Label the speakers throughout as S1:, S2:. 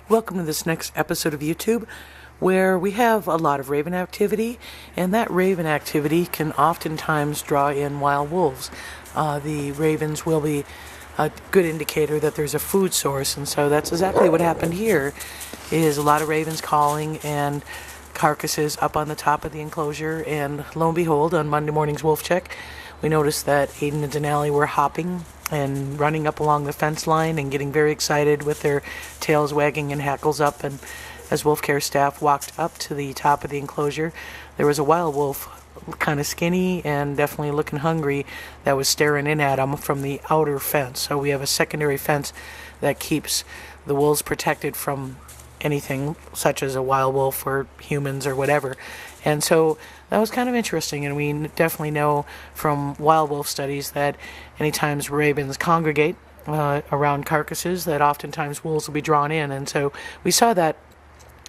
S1: Welcome to this next episode of YouTube, where we have a lot of raven activity, and that raven activity can oftentimes draw in wild wolves. The ravens will be a good indicator that there's a food source, and so that's exactly what happened here. Is a lot of ravens calling and carcasses up on the top of the enclosure, and lo and behold, on Monday morning's wolf check, we noticed that Aiden and Denali were hopping and running up along the fence line and getting very excited with their tails wagging and hackles up. And as wolf care staff walked up to the top of the enclosure, there was a wild wolf, kind of skinny and definitely looking hungry, that was staring in at them from the outer fence. So we have a secondary fence that keeps the wolves protected from anything such as a wild wolf or humans or whatever. And so that was kind of interesting, and we definitely know from wild wolf studies that anytime ravens congregate around carcasses, that oftentimes wolves will be drawn in. And so we saw that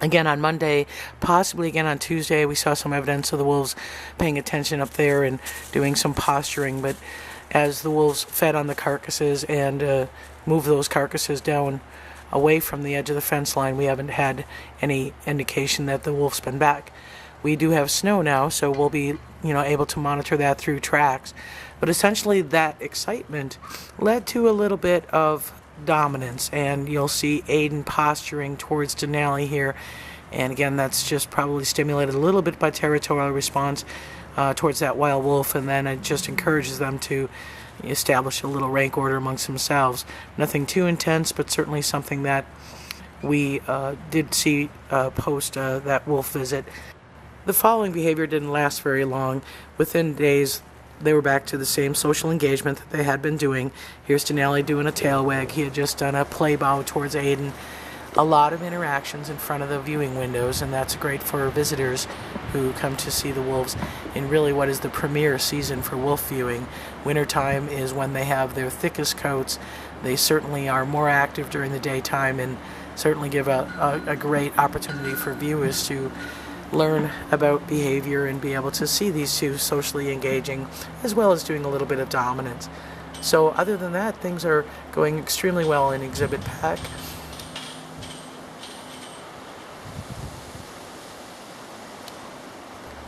S1: again on Monday, possibly again on Tuesday. We saw some evidence of the wolves paying attention up there and doing some posturing, but as the wolves fed on the carcasses and moved those carcasses down away from the edge of the fence line, we haven't had any indication that the wolf's been back. We do have snow now, so we'll be, able to monitor that through tracks. But essentially, that excitement led to a little bit of dominance, and you'll see Aiden posturing towards Denali here. And again, that's just probably stimulated a little bit by territorial response towards that wild wolf, and then it just encourages them to establish a little rank order amongst themselves. Nothing too intense, but certainly something that we did see post that wolf visit. The following behavior didn't last very long. Within days, they were back to the same social engagement that they had been doing. Here's Denali doing a tail wag. He had just done a play bow towards Aiden. A lot of interactions in front of the viewing windows, and that's great for visitors who come to see the wolves in really what is the premier season for wolf viewing. Wintertime is when they have their thickest coats. They certainly are more active during the daytime and certainly give a great opportunity for viewers to learn about behavior and be able to see these two socially engaging, as well as doing a little bit of dominance. So other than that, things are going extremely well in exhibit pack.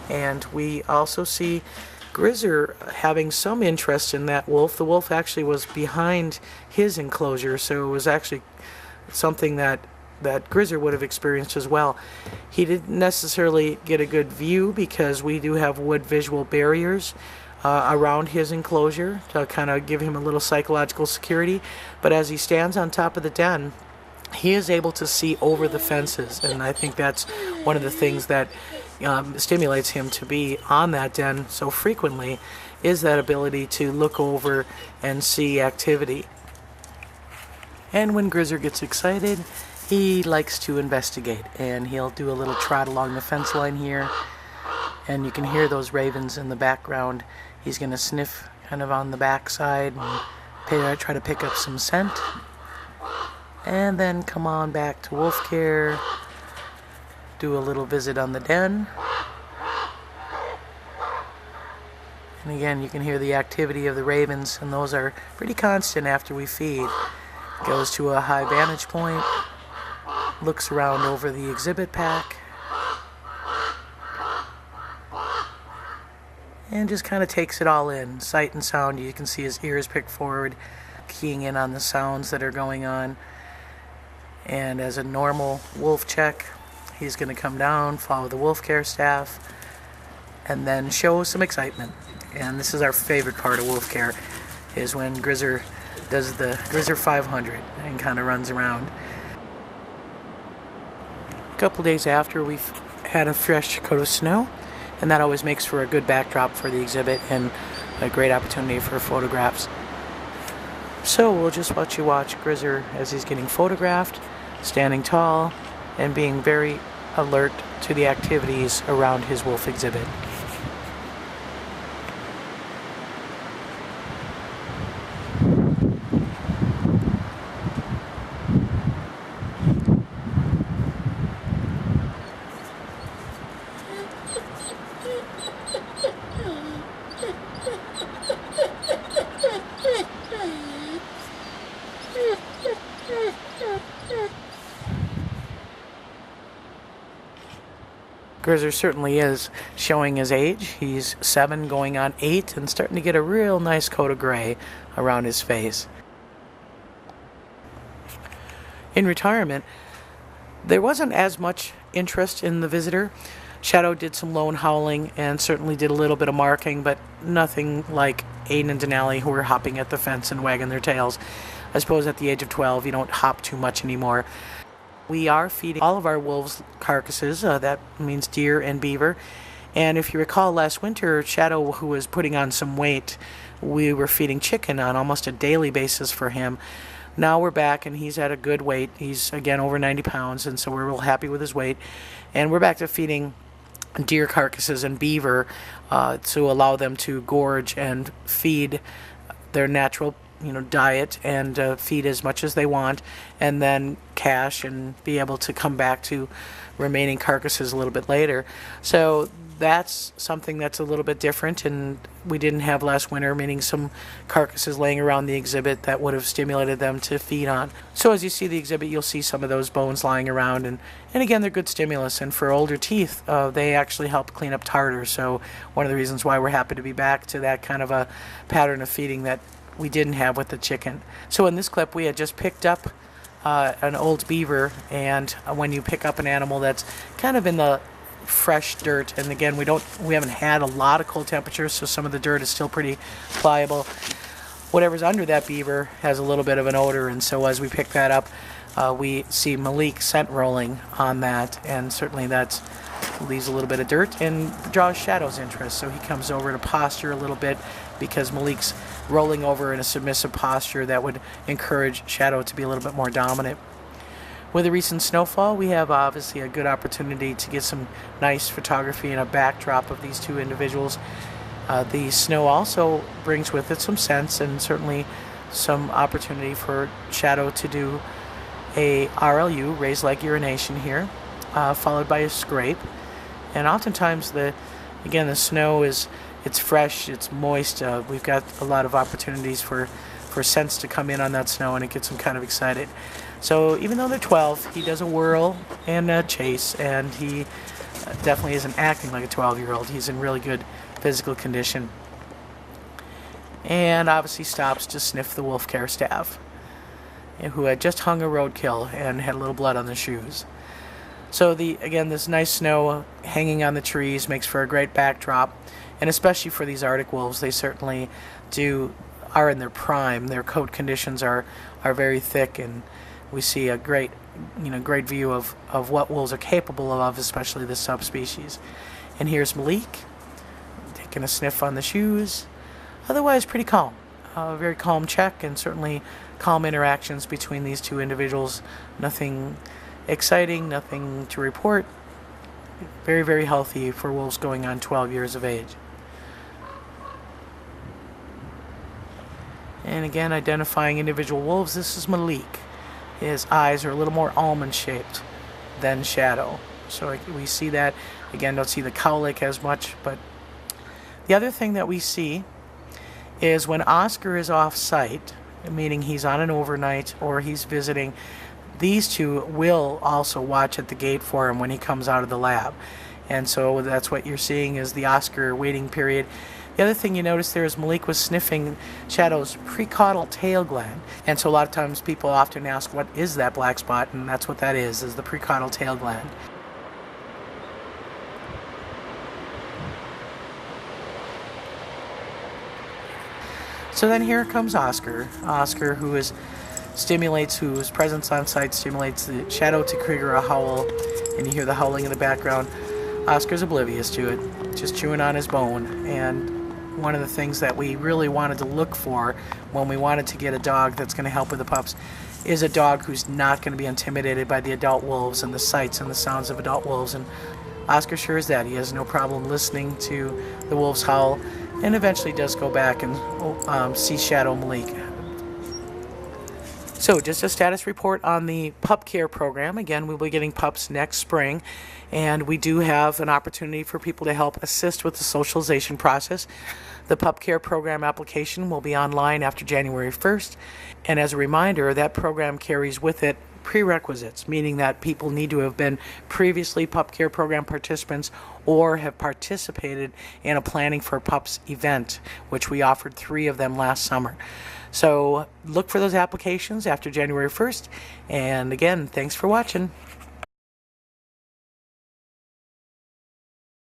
S1: And we also see Grizzer having some interest in that wolf. The wolf actually was behind his enclosure, so it was actually something that Grizzer would have experienced as well. He didn't necessarily get a good view because we do have wood visual barriers around his enclosure to kind of give him a little psychological security. But as he stands on top of the den, he is able to see over the fences, and I think that's one of the things that stimulates him to be on that den so frequently, is that ability to look over and see activity. And when Grizzer gets excited, he likes to investigate, and he'll do a little trot along the fence line here, and you can hear those ravens in the background. He's going to sniff kind of on the backside and try to pick up some scent, and then come on back to wolf care, do a little visit on the den. And again, you can hear the activity of the ravens, and those are pretty constant after we feed. Goes to a high vantage point, looks around over the exhibit pack, and just kind of takes it all in. Sight and sound, you can see his ears pick forward, keying in on the sounds that are going on. And as a normal wolf check, he's going to come down, follow the wolf care staff, and then show some excitement. And this is our favorite part of wolf care, is when Grizzer does the Grizzer 500 and kind of runs around. A couple days after, we've had a fresh coat of snow, and that always makes for a good backdrop for the exhibit and a great opportunity for photographs. So we'll just watch Grizzer as he's getting photographed, standing tall, and being very alert to the activities around his wolf exhibit. Grizzer certainly is showing his age. He's 7 going on 8 and starting to get a real nice coat of gray around his face. In retirement, there wasn't as much interest in the visitor. Shadow did some lone howling and certainly did a little bit of marking, but nothing like Aiden and Denali, who were hopping at the fence and wagging their tails. I suppose at the age of 12, you don't hop too much anymore. We are feeding all of our wolves carcasses. That means deer and beaver. And if you recall last winter, Shadow, who was putting on some weight, we were feeding chicken on almost a daily basis for him. Now we're back, and he's at a good weight. He's, again, over 90 pounds, and so we're real happy with his weight. And we're back to feeding deer carcasses and beaver to allow them to gorge and feed their natural diet and feed as much as they want, and then cache and be able to come back to remaining carcasses a little bit later. So that's something that's a little bit different, and we didn't have last winter, meaning some carcasses laying around the exhibit that would have stimulated them to feed on. So as you see the exhibit, you'll see some of those bones lying around, and again, they're good stimulus, and for older teeth, they actually help clean up tartar. So one of the reasons why we're happy to be back to that kind of a pattern of feeding that we didn't have with the chicken. So in this clip, we had just picked up an old beaver, and when you pick up an animal that's kind of in the fresh dirt, and again, we haven't had a lot of cold temperatures, so some of the dirt is still pretty pliable. Whatever's under that beaver has a little bit of an odor, and so as we pick that up, we see Malik scent rolling on that, and certainly that leaves a little bit of dirt and draws Shadow's interest. So he comes over to posture a little bit because Malik's rolling over in a submissive posture that would encourage Shadow to be a little bit more dominant. With the recent snowfall, we have obviously a good opportunity to get some nice photography and a backdrop of these two individuals. The snow also brings with it some scents and certainly some opportunity for Shadow to do a RLU, raised leg urination here, followed by a scrape. And oftentimes the snow it's fresh, it's moist. We've got a lot of opportunities for scents to come in on that snow, and it gets him kind of excited. So even though they're 12, he does a whirl and a chase, and he definitely isn't acting like a 12-year-old. He's in really good physical condition. And obviously stops to sniff the wolf care staff, who had just hung a roadkill and had a little blood on the shoes. So this nice snow hanging on the trees makes for a great backdrop, and especially for these Arctic wolves, they certainly are in their prime. Their coat conditions are very thick, and we see a great view of what wolves are capable of, especially this subspecies. And here's Malik taking a sniff on the shoes. Otherwise, pretty calm. Very calm check, and certainly calm interactions between these two individuals. Nothing exciting, nothing to report. Very, very healthy for wolves going on 12 years of age. And again, identifying individual wolves, this is Malik. His eyes are a little more almond-shaped than Shadow. So we see that. Again, don't see the cowlick as much, but the other thing that we see is when Oscar is off-site, meaning he's on an overnight or he's visiting, these two will also watch at the gate for him when he comes out of the lab. And so that's what you're seeing is the Oscar waiting period. The other thing you notice there is Malik was sniffing Shadow's precaudal tail gland. And so a lot of times people often ask, what is that black spot? And that's what that is the precaudal tail gland. So then here comes Oscar. Oscar, whose presence on site stimulates the Shadow to trigger a howl, and you hear the howling in the background. Oscar's oblivious to it, just chewing on his bone. And one of the things that we really wanted to look for when we wanted to get a dog that's going to help with the pups is a dog who's not going to be intimidated by the adult wolves and the sights and the sounds of adult wolves. And Oscar sure is that. He has no problem listening to the wolves howl, and eventually does go back and see Shadow Malik. So just a status report on the pup care program. Again, we'll be getting pups next spring, and we do have an opportunity for people to help assist with the socialization process. The pup care program application will be online after January 1st, and as a reminder, that program carries with it prerequisites, meaning that people need to have been previously pup care program participants or have participated in a Planning for Pups event, which we offered 3 of them last summer. So look for those applications after January 1st. And again, thanks for watching.